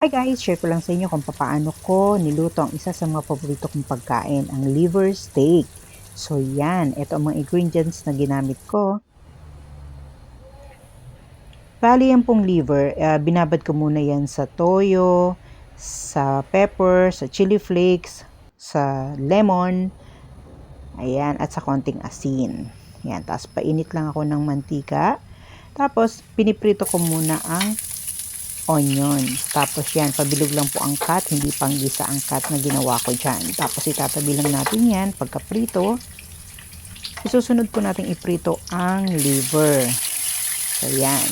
Hi guys! Share ko lang sa inyo kung paano ko niluto ang isa sa mga paborito kong pagkain, ang liver steak. So yan, ito ang mga ingredients na ginamit ko. Bali yan pong liver, binabad ko muna yan sa toyo, sa pepper, sa chili flakes, sa lemon, ayan, at sa konting asin. Yan, tapos painit lang ako ng mantika. Tapos piniprito ko muna ang onion. Tapos yan, pabilog lang po ang cut, hindi panggisa ang cut na ginawa ko dyan. Tapos itatabi lang natin yan, pagkaprito, isusunod po natin iprito ang liver. So yan.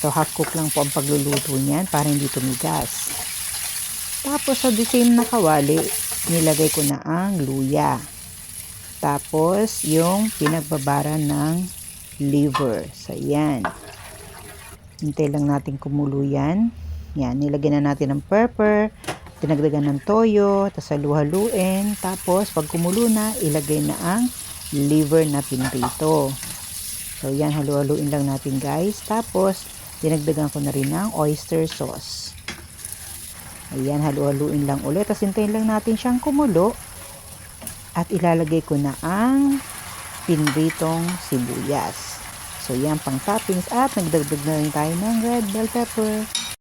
So half cook lang po ang pagluluto niyan para hindi tumigas. Tapos sa the same na kawali, nilagay ko na ang luya. Tapos yung pinagbabara ng liver. So yan. Hintay lang natin kumulo yan. Yan, nilagyan na natin ng pepper, dinagdagan ng toyo, tapos halu-haluin. Tapos, pag kumulo na, ilagay na ang liver na pinrito. So, yan, halu-haluin lang natin guys. Tapos, dinagdagan ko na rin ng oyster sauce. Ayan, halu-haluin lang ulit. Tapos, hintayin lang natin siyang kumulo. At ilalagay ko na ang pinritong sibuyas. So, yan pang toppings at nagdagdag na rin tayo ng red bell pepper.